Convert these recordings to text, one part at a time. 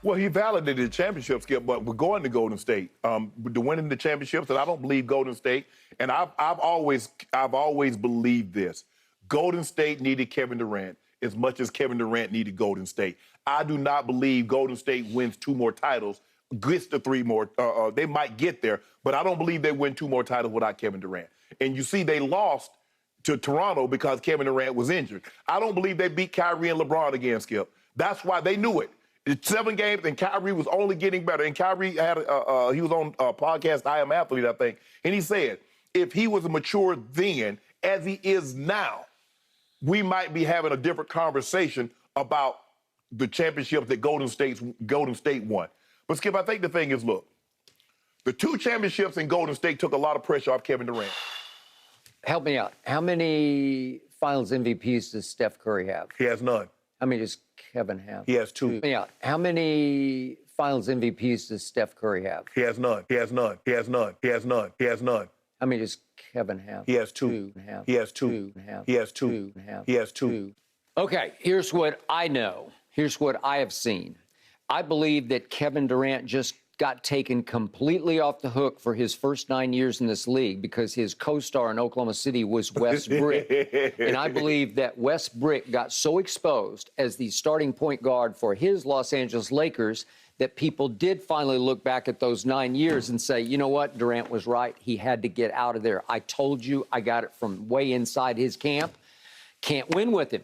Well, he validated the championship, Skip, but we're going to Golden State. The winning the championships, and I don't believe Golden State. And I've always believed this: Golden State needed Kevin Durant as much as Kevin Durant needed Golden State. I do not believe Golden State wins 2 more titles, gets the 3 more. They might get there, but I don't believe they win 2 more titles without Kevin Durant. And you see, they lost to Toronto because Kevin Durant was injured. I don't believe they beat Kyrie and LeBron again, Skip. That's why they knew it. It's 7 games, and Kyrie was only getting better. And Kyrie had he was on a podcast, I Am Athlete, I think, and he said if he was mature then as he is now, we might be having a different conversation about the championships that Golden State won. But Skip, I think the thing is, look, the 2 championships in Golden State took a lot of pressure off Kevin Durant. Help me out. How many Finals MVPs does Steph Curry have? He has none. How many does Kevin have? He has 2. Help me out. How many Finals MVPs does Steph Curry have? He has none. He has none. He has none. He has none. He has none. How many does Kevin have? He has 2. He has 2. He has 2. He has 2. Okay, here's what I know. Here's what I have seen. I believe that Kevin Durant just got taken completely off the hook for his first 9 years in this league because his co-star in Oklahoma City was Wes Brick. And I believe that Wes Brick got so exposed as the starting point guard for his Los Angeles Lakers that people did finally look back at those 9 years and say, you know what, Durant was right. He had to get out of there. I told you, I got it from way inside his camp. Can't win with him.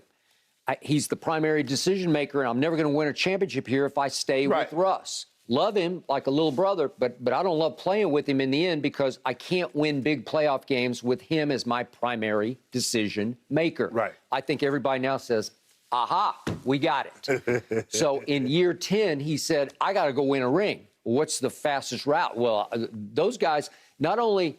He's the primary decision maker, and I'm never going to win a championship here if I stay with Russ. Love him like a little brother, but I don't love playing with him in the end because I can't win big playoff games with him as my primary decision maker. Right. I think everybody now says, aha, we got it. So in year 10, he said, I got to go win a ring. What's the fastest route? Well, those guys, not only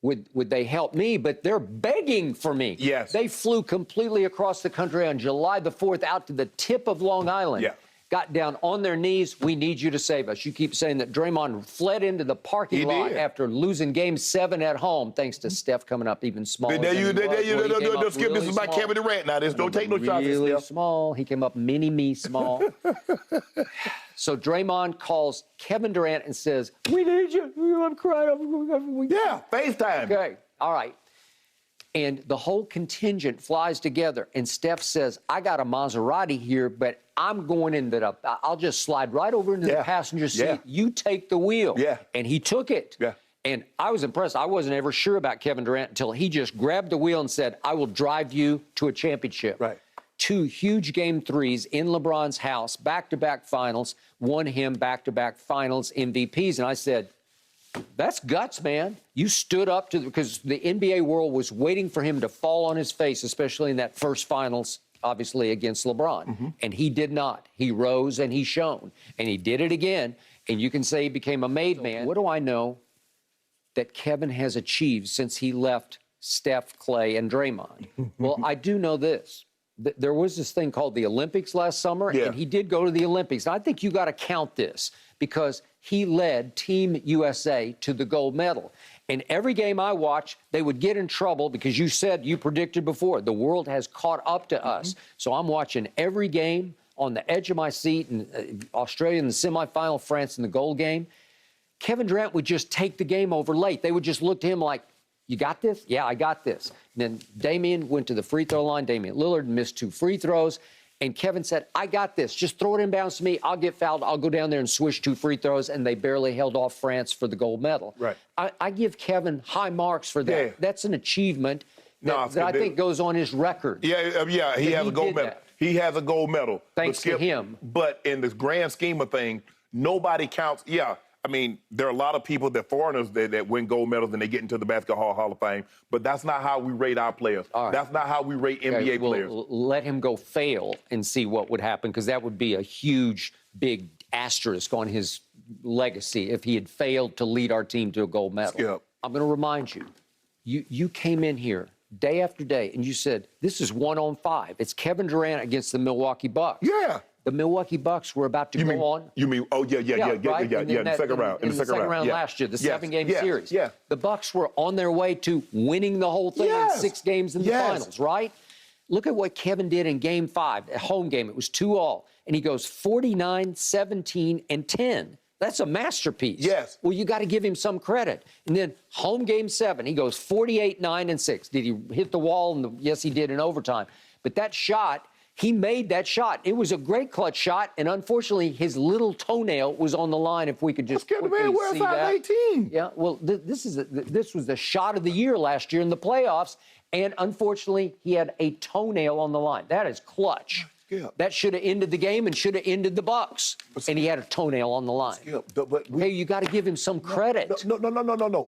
would they help me, but they're begging for me. Yes. They flew completely across the country on July the 4th out to the tip of Long Island. Yeah. Got down on their knees. We need you to save us. You keep saying that Draymond fled into the parking lot after losing Game 7 at home, thanks to Steph coming up even smaller. Skip, this is my Kevin Durant now. Don't take no shots. Really small. He came up mini-me small. So Draymond calls Kevin Durant and says, we need you. I'm crying. Yeah, FaceTime. Okay, all right. And the whole contingent flies together, and Steph says, I got a Maserati here, but I'm going into I'll just slide right over into the passenger seat. Yeah. You take the wheel. Yeah. And he took it. Yeah. And I was impressed. I wasn't ever sure about Kevin Durant until he just grabbed the wheel and said, I will drive you to a championship. Right. 2 huge Game 3s in LeBron's house, back-to-back finals, won him back-to-back finals MVPs. And I said, that's guts, man. You stood up to because the NBA world was waiting for him to fall on his face, especially in that first finals, obviously against LeBron. And he did not. He rose and he shone. And he did it again. And you can say he became a made man. What do I know that Kevin has achieved since he left Steph, Clay, and Draymond? Well, I do know this. There was this thing called the Olympics last summer, and he did go to the Olympics. And I think you got to count this because he led Team USA to the gold medal. And every game I watched, they would get in trouble because you predicted before, the world has caught up to us. So I'm watching every game on the edge of my seat, in Australia in the semifinal, France in the gold game. Kevin Durant would just take the game over late. They would just look to him like, you got this? Yeah, I got this. And then Damian went to the free throw line. Damian Lillard missed 2 free throws. And Kevin said, I got this. Just throw it inbounds to me. I'll get fouled. I'll go down there and swish 2 free throws. And they barely held off France for the gold medal. Right. I give Kevin high marks for that. Yeah. That's an achievement that I think goes on his record. He has a gold medal. He has a gold medal. Thanks to him. But in this grand scheme of things, nobody counts. Yeah, I mean, there are a lot of people, foreigners that win gold medals and they get into the Basketball Hall of Fame, but that's not how we rate our players. All right. That's not how we rate NBA players. Let him go fail and see what would happen, because that would be a huge, big asterisk on his legacy if he had failed to lead our team to a gold medal. Skip. I'm going to remind you, you came in here day after day and you said, this is 1-on-5. It's Kevin Durant against the Milwaukee Bucks. Yeah. The Milwaukee Bucks were about to go on. You mean, oh, yeah, the second round. In the second round last year, the 7-game series. Yeah. The Bucks were on their way to winning the whole thing in 6 games in the finals, right? Look at what Kevin did in Game 5, a home game. It was 2-all. and he goes 49, 17, and 10. That's a masterpiece. Yes. Well, you got to give him some credit. And then home game 7, he goes 48, 9, and 6. Did he hit the wall? Yes, he did in overtime. But that shot, he made that shot. It was a great clutch shot, and unfortunately, his little toenail was on the line. If we could just Kevin quickly Durant wears see size that. 18. Yeah, well, this was the shot of the year last year in the playoffs, and unfortunately, he had a toenail on the line. That is clutch. Yeah. That should have ended the game and should have ended the Bucks. And he had a toenail on the line. Yeah, but Hey, you got to give him some credit. No.